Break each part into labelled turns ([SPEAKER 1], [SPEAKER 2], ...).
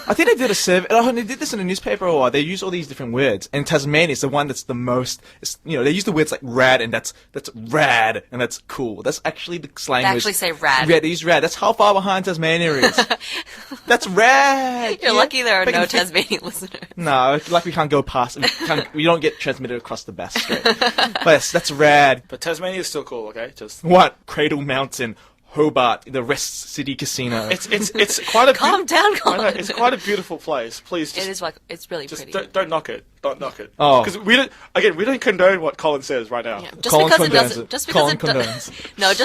[SPEAKER 1] I think they did a survey. Oh, they did this in a newspaper a while. They use all these different words, and Tasmania is the one that's the most. They use the words like rad, and that's rad, and that's cool. That's actually the slang.
[SPEAKER 2] They actually say rad.
[SPEAKER 1] Yeah, they use rad. That's how far behind Tasmania is. That's rad.
[SPEAKER 2] You're lucky there are no Tasmanian listeners.
[SPEAKER 1] No, like we can't go past. We don't get transmitted across the Bass Strait. But yes, that's rad.
[SPEAKER 3] But Tasmania is still cool, okay? Just
[SPEAKER 1] what? Cradle Mountain. Hobart, the Rest City Casino.
[SPEAKER 3] It's quite a
[SPEAKER 2] calm down, Colin.
[SPEAKER 3] It's quite a beautiful place. Please, just,
[SPEAKER 2] it is. It's really
[SPEAKER 3] just
[SPEAKER 2] pretty.
[SPEAKER 3] don't knock it. Don't knock it.
[SPEAKER 1] Oh,
[SPEAKER 3] because we don't condone what Colin says right now.
[SPEAKER 2] Yeah.
[SPEAKER 1] Colin condones it.
[SPEAKER 2] Just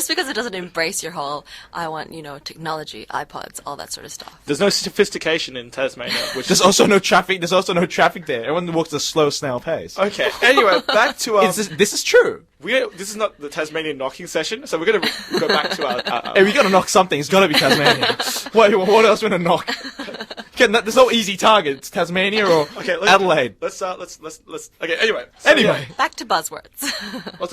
[SPEAKER 2] because it doesn't embrace your whole. I want technology, iPods, all that sort of stuff.
[SPEAKER 3] There's no sophistication in Tasmania.
[SPEAKER 1] There's also no traffic. There's also no traffic there. Everyone walks at a slow snail pace.
[SPEAKER 3] Okay. Anyway, back to
[SPEAKER 1] this is true.
[SPEAKER 3] This is not the Tasmanian knocking session, so we're going to go back to our
[SPEAKER 1] Hey, we got to knock something. It's got to be Tasmania. What else we going to knock? There's no easy target. It's Tasmania or Adelaide.
[SPEAKER 3] Let's okay. Anyway,
[SPEAKER 2] back to buzzwords.
[SPEAKER 3] What's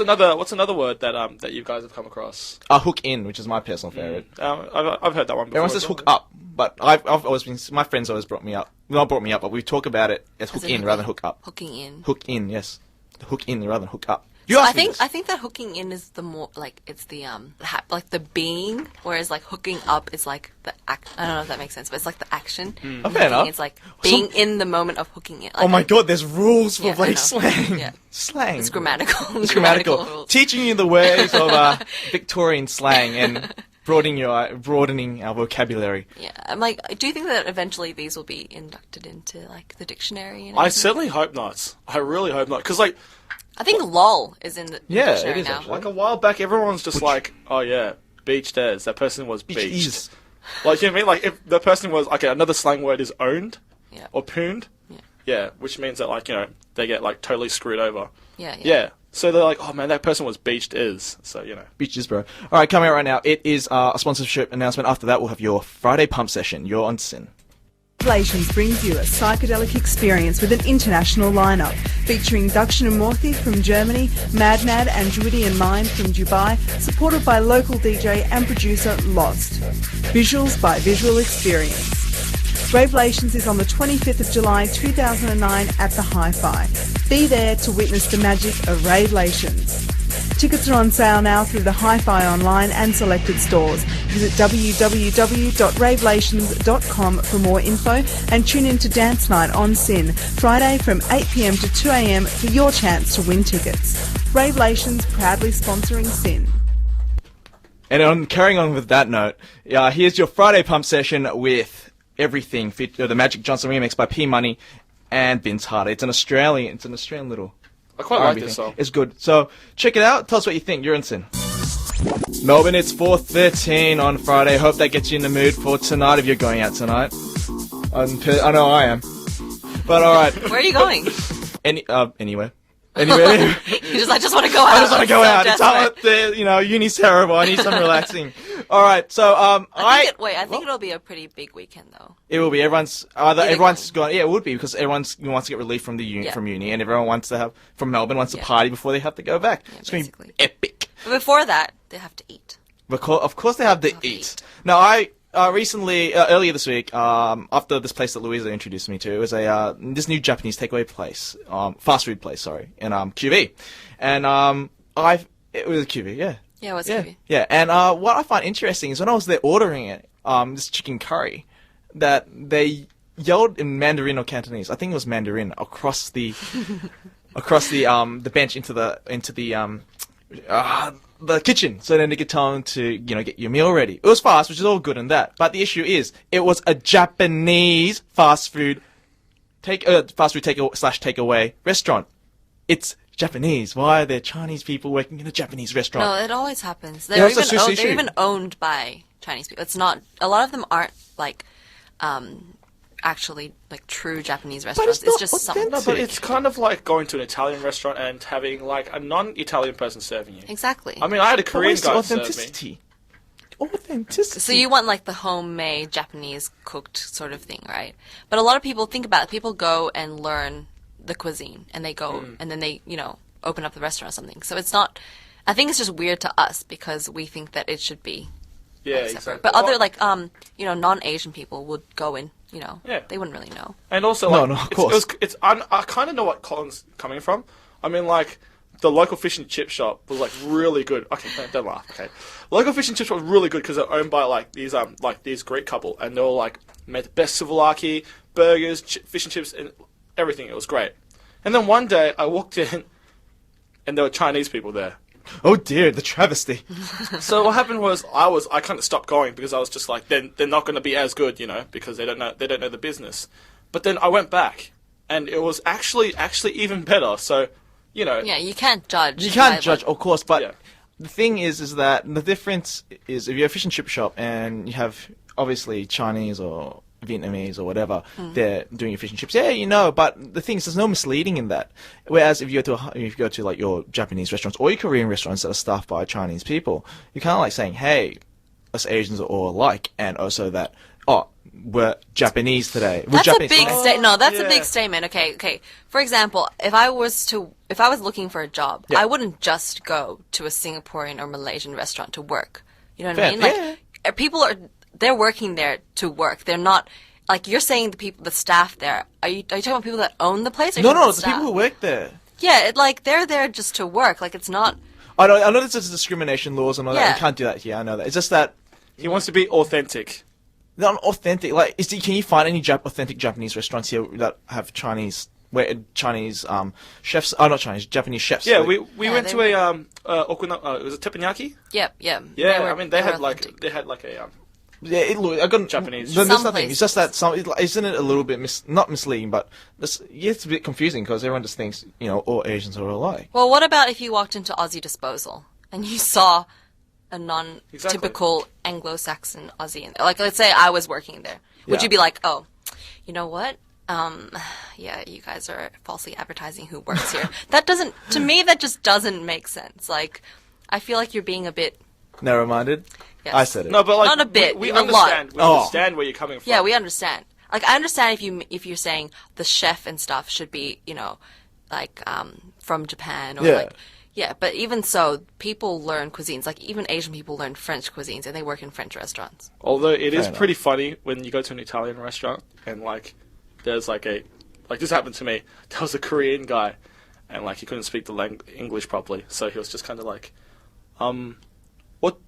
[SPEAKER 3] another word that you guys have come across?
[SPEAKER 1] Hook in, which is my personal favorite.
[SPEAKER 3] I've heard that one before.
[SPEAKER 1] Everyone says hook up, but I've always been. My friends always brought me up. Not brought me up, but we talk about it as hook in rather than hook up.
[SPEAKER 2] Hooking in.
[SPEAKER 1] Hook in, yes. Hook in rather than hook up.
[SPEAKER 2] I think that hooking in is the more it's the like the being, whereas like hooking up is like the act. I don't know if that makes sense, but it's like the action.
[SPEAKER 1] Fair enough.
[SPEAKER 2] It's like being in the moment of hooking it. Like,
[SPEAKER 1] oh my god, there's rules for
[SPEAKER 2] I know.
[SPEAKER 1] slang.
[SPEAKER 2] Yeah.
[SPEAKER 1] Slang.
[SPEAKER 2] It's grammatical.
[SPEAKER 1] It's grammatical.
[SPEAKER 2] rules.
[SPEAKER 1] Teaching you the ways of Victorian slang and broadening our vocabulary.
[SPEAKER 2] Yeah, I'm like, do you think that eventually these will be inducted into like the dictionary? And
[SPEAKER 3] I certainly hope not. I really hope not, because like.
[SPEAKER 2] I think lol is in the dictionary
[SPEAKER 1] it is
[SPEAKER 2] now.
[SPEAKER 1] actually.
[SPEAKER 3] Like a while back, everyone was just like, "Oh yeah, beached as that person was beached." Like, you know what I mean? Like if the person was another slang word is owned, or pooned, which means that like they get like totally screwed over. Yeah. So they're like, "Oh man, that person was beached is." So
[SPEAKER 1] beached is, bro. All right, coming out right now. It is a sponsorship announcement. After that, we'll have your Friday pump session. You're on SYN.
[SPEAKER 4] Revelations brings you a psychedelic experience with an international lineup featuring Dakshin and Morthy from Germany, Mad and Druidian Mind from Dubai, supported by local DJ and producer Lost. Visuals by Visual Experience. Revelations is on the 25th of July 2009 at the Hi-Fi. Be there to witness the magic of Revelations. Tickets are on sale now through the Hi-Fi online and selected stores. Visit www.ravelations.com for more info and tune in to Dance Night on SYN, Friday from 8 p.m. to 2 a.m. for your chance to win tickets. Revelations proudly sponsoring SYN.
[SPEAKER 1] And carrying on with that note, here's your Friday pump session with everything. The Magic Johnson remix by P Money and Vince Harder. It's an Australian little.
[SPEAKER 3] I quite like this song.
[SPEAKER 1] It's good. So check it out. Tell us what you think. You're in SYN. Melbourne, it's 4:13 on Friday. Hope that gets you in the mood for tonight if you're going out tonight. I know I am. But all right.
[SPEAKER 2] Where are you going?
[SPEAKER 1] Anywhere. Anywhere.
[SPEAKER 2] I just want to go out.
[SPEAKER 1] I just want to go out. It's out there. Uni's terrible. I need some relaxing. All right. So I
[SPEAKER 2] think it'll be a pretty big weekend though.
[SPEAKER 1] It will be. Everyone's gone. Yeah, it would be because everyone wants to get relief from from uni, and everyone wants to from Melbourne wants to party before they have to go back. Yeah, it's going to be epic.
[SPEAKER 2] But before that, they have to eat.
[SPEAKER 1] Of course, they have to eat. Now, I recently, earlier this week, after this place that Louisa introduced me to, it was this new Japanese takeaway place, fast food place, in QV, and it was a QV, yeah.
[SPEAKER 2] Yeah, it was QV.
[SPEAKER 1] Yeah, and what I find interesting is when I was there ordering it, this chicken curry, that they yelled in Mandarin or Cantonese. I think it was Mandarin across the bench into the kitchen, so then they could tell them to get your meal ready. It was fast, which is all good and that, but the issue is it was a Japanese fast food takeaway restaurant. It's Japanese. Why are there Chinese people working in a Japanese restaurant?
[SPEAKER 2] No, it always happens. They're even owned by Chinese people. It's not. A lot of them aren't like actually like true Japanese restaurants. It's just something.
[SPEAKER 3] No, but it's kind of like going to an Italian restaurant and having like a non-Italian person serving you.
[SPEAKER 2] Exactly.
[SPEAKER 3] I mean, I had a Korean guy serve me.
[SPEAKER 1] Authenticity.
[SPEAKER 2] So you want like the homemade Japanese cooked sort of thing, right? But a lot of people think about it. People go and learn the cuisine, and they go and then they open up the restaurant or something. So it's not. I think it's just weird to us because we think that it should be.
[SPEAKER 3] Yeah,
[SPEAKER 2] separate.
[SPEAKER 3] exactly.
[SPEAKER 2] But other non-Asian people would go in you know,
[SPEAKER 3] Yeah.
[SPEAKER 2] they wouldn't really know.
[SPEAKER 3] And also,
[SPEAKER 1] No,
[SPEAKER 3] like,
[SPEAKER 1] no, of course.
[SPEAKER 3] I kind of know what Colin's coming from. I mean, like, the local fish and chip shop was, like, really good. Okay, don't laugh, okay. Local fish and chip shop was really good because they're owned by, like, these Greek couple, and they all, like, made the best souvlaki, burgers, fish and chips, and everything. It was great. And then one day, I walked in, and there were Chinese people there.
[SPEAKER 1] Oh dear, the travesty.
[SPEAKER 3] So what happened was I kind of stopped going because I was just like, they're not going to be as good, you know, because they don't know the business. But then I went back, and it was actually even better. So, you know,
[SPEAKER 2] Yeah, you can't judge.
[SPEAKER 1] You can't
[SPEAKER 2] by,
[SPEAKER 1] judge,
[SPEAKER 2] like-
[SPEAKER 1] of course, but
[SPEAKER 3] Yeah.
[SPEAKER 1] the thing is that the difference is if you're a fish and chip shop and you have obviously Chinese or Vietnamese or whatever, they're doing your fish and chips. Yeah, you know, but the thing is, there's no misleading in that. Whereas if you go to like your Japanese restaurants or your Korean restaurants that are staffed by Chinese people, you're kind of like saying, hey, us Asians are all alike, and also that, oh, we're Japanese today. We're
[SPEAKER 2] That's
[SPEAKER 1] Japanese
[SPEAKER 2] a big
[SPEAKER 1] today.
[SPEAKER 2] statement. No, that's a
[SPEAKER 3] yeah.
[SPEAKER 2] big statement. Okay. For example, if I was looking for a job,
[SPEAKER 1] Yeah.
[SPEAKER 2] I wouldn't just go to a Singaporean or Malaysian restaurant to work. You know what
[SPEAKER 1] Fair.
[SPEAKER 2] I mean? Like,
[SPEAKER 1] Yeah.
[SPEAKER 2] they're working there to work. They're not, like, you're saying the staff there. Are you talking about people that own the place? Or
[SPEAKER 1] No,
[SPEAKER 2] you talking
[SPEAKER 1] no,
[SPEAKER 2] about
[SPEAKER 1] it's the people who work there.
[SPEAKER 2] Yeah, they're there just to work. Like, it's not.
[SPEAKER 1] I know there's discrimination laws and all that.
[SPEAKER 2] Yeah.
[SPEAKER 1] You can't do that here. I know that. It's just that
[SPEAKER 3] he wants to be authentic.
[SPEAKER 1] they're not authentic. Like, can you find any authentic Japanese restaurants here that have Chinese chefs? Oh, not Chinese, Japanese chefs.
[SPEAKER 3] Yeah,
[SPEAKER 1] Like,
[SPEAKER 3] we
[SPEAKER 2] Yeah,
[SPEAKER 3] went
[SPEAKER 2] they
[SPEAKER 3] to a it was a teppanyaki.
[SPEAKER 2] Yep.
[SPEAKER 3] Yeah,
[SPEAKER 2] They
[SPEAKER 3] I mean they
[SPEAKER 2] were
[SPEAKER 3] had like
[SPEAKER 2] authentic.
[SPEAKER 3] a
[SPEAKER 1] yeah, I got
[SPEAKER 3] Japanese.
[SPEAKER 1] There's
[SPEAKER 2] Some
[SPEAKER 1] nothing. It's just that
[SPEAKER 2] places.
[SPEAKER 1] isn't it a little bit not misleading, but it's a bit confusing because everyone just thinks all Asians are alike.
[SPEAKER 2] Well, what about if you walked into Aussie Disposal and you saw a non-typical Anglo-Saxon Aussie in there? Like, let's say I was working there. Would
[SPEAKER 1] Yeah.
[SPEAKER 2] you be like, oh, you know what? Yeah, you guys are falsely advertising who works here. To me, that just doesn't make sense. Like, I feel like you're being a bit,
[SPEAKER 1] Narrow-minded.
[SPEAKER 2] Yes.
[SPEAKER 1] I said it.
[SPEAKER 3] No, but like
[SPEAKER 2] Not a bit,
[SPEAKER 3] we
[SPEAKER 2] a lot.
[SPEAKER 3] understand. We
[SPEAKER 1] Oh.
[SPEAKER 3] understand where you're coming from.
[SPEAKER 2] yeah, we understand. Like, I understand if you're saying the chef and stuff should be, like, from Japan or
[SPEAKER 1] Yeah.
[SPEAKER 2] like, yeah, but even so, people learn cuisines. Like, even Asian people learn French cuisines and they work in French restaurants.
[SPEAKER 3] Although it is
[SPEAKER 1] enough.
[SPEAKER 3] pretty funny when you go to an Italian restaurant and like there's like this happened to me. There was a Korean guy and like he couldn't speak the English properly, so he was just kind of like, what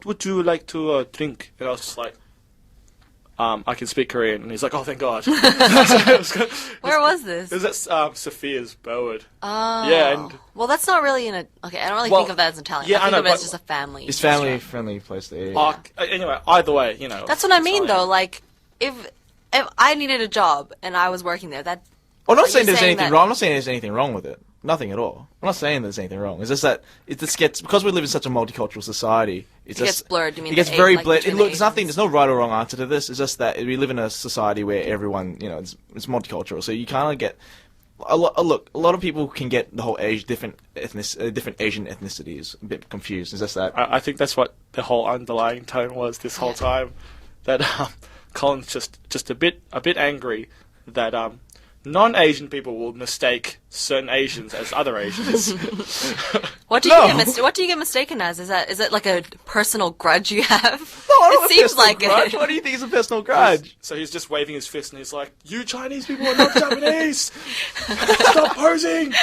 [SPEAKER 3] would you like to drink? And I was just like, I can speak Korean, and he's like, oh, thank God.
[SPEAKER 2] Where was this?
[SPEAKER 3] It was at Sophia's Board.
[SPEAKER 2] Oh.
[SPEAKER 3] Yeah, and
[SPEAKER 2] Well, that's not really okay, I don't really
[SPEAKER 3] Well,
[SPEAKER 2] think of that as Italian.
[SPEAKER 3] yeah,
[SPEAKER 2] I think
[SPEAKER 3] I know,
[SPEAKER 2] of it as
[SPEAKER 3] but
[SPEAKER 2] just a family.
[SPEAKER 1] It's
[SPEAKER 2] restaurant.
[SPEAKER 1] family-friendly place to eat.
[SPEAKER 3] anyway, either way,
[SPEAKER 2] That's what I mean,
[SPEAKER 3] Italian.
[SPEAKER 2] though. Like, if I needed a job and I was working there, that
[SPEAKER 1] I'm not
[SPEAKER 2] Are
[SPEAKER 1] saying
[SPEAKER 2] you
[SPEAKER 1] there's
[SPEAKER 2] saying
[SPEAKER 1] anything
[SPEAKER 2] that-
[SPEAKER 1] wrong. I'm not saying there's anything wrong with it. Nothing at all. I'm not saying there's anything wrong. It's just that it just gets, because we live in such a multicultural society. It
[SPEAKER 2] gets blurred, you mean
[SPEAKER 1] It gets
[SPEAKER 2] the
[SPEAKER 1] very
[SPEAKER 2] like,
[SPEAKER 1] blurred.
[SPEAKER 2] between
[SPEAKER 1] Look,
[SPEAKER 2] the
[SPEAKER 1] there's nothing.
[SPEAKER 2] Asians?
[SPEAKER 1] There's no right or wrong answer to this. It's just that we live in a society where everyone, it's multicultural. So you kind of get a lot of people can get the whole different Asian ethnicities a bit confused. It's just that.
[SPEAKER 3] I think that's what the whole underlying tone was this whole time. That Colin's just a bit angry that non-Asian people will mistake certain Asians as other Asians.
[SPEAKER 2] What do you
[SPEAKER 1] No.
[SPEAKER 2] what do you get mistaken as? Is it like a personal grudge you have?
[SPEAKER 1] No, I don't
[SPEAKER 2] it
[SPEAKER 1] have a
[SPEAKER 2] seems
[SPEAKER 1] personal
[SPEAKER 2] like
[SPEAKER 1] grudge.
[SPEAKER 2] it.
[SPEAKER 1] What do you think is a personal grudge?
[SPEAKER 3] So he's just waving his fist and he's like, "You Chinese people are not Japanese. Stop posing."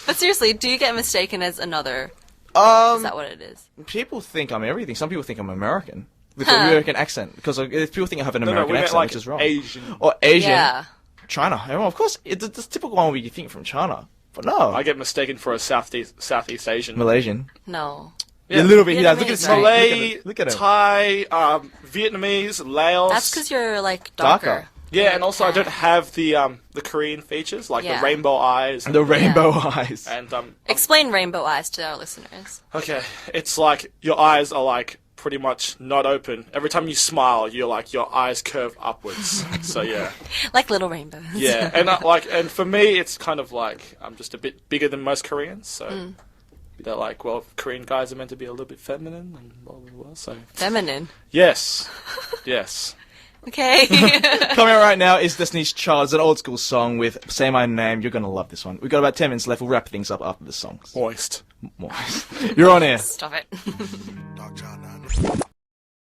[SPEAKER 2] But seriously, do you get mistaken as another? Is that what it is?
[SPEAKER 1] People think I'm everything. Some people think I'm American with
[SPEAKER 2] Huh.
[SPEAKER 1] an American accent because people think I have an
[SPEAKER 3] No,
[SPEAKER 1] American
[SPEAKER 3] we meant
[SPEAKER 1] accent,
[SPEAKER 3] like
[SPEAKER 1] which is wrong.
[SPEAKER 3] Asian.
[SPEAKER 1] Or Asian.
[SPEAKER 2] Yeah.
[SPEAKER 1] China. Well, of course, it's the typical one where you think from China. But no.
[SPEAKER 3] I get mistaken for a Southeast Asian.
[SPEAKER 1] Malaysian.
[SPEAKER 2] No.
[SPEAKER 1] Yeah, a little bit. Yeah, look at
[SPEAKER 2] Vietnamese,
[SPEAKER 1] his
[SPEAKER 2] right?
[SPEAKER 3] Malay,
[SPEAKER 1] Look at him.
[SPEAKER 3] Thai, Vietnamese, Laos.
[SPEAKER 2] That's because you're like
[SPEAKER 1] Darker.
[SPEAKER 2] darker.
[SPEAKER 3] Yeah, and also I don't have the Korean features like
[SPEAKER 2] Yeah.
[SPEAKER 3] the rainbow eyes.
[SPEAKER 1] The rainbow eyes.
[SPEAKER 3] And
[SPEAKER 2] Explain rainbow eyes to our listeners.
[SPEAKER 3] okay, it's like your eyes are like pretty much not open. Every time you smile, you're like your eyes curve upwards. So yeah,
[SPEAKER 2] Like little rainbows.
[SPEAKER 3] yeah, and and for me, it's kind of like I'm just a bit bigger than most Koreans. So they're like, well, Korean guys are meant to be a little bit feminine and blah blah blah. So
[SPEAKER 2] Feminine.
[SPEAKER 3] yes, yes.
[SPEAKER 2] Okay.
[SPEAKER 1] Coming out right now is Destiny's Child. It's an old school song with Say My Name. You're going to love this one. We've got about 10 minutes left. We'll wrap things up after this song.
[SPEAKER 3] Moist.
[SPEAKER 1] More. You're on air.
[SPEAKER 2] Stop it.
[SPEAKER 5] Dark Child 9.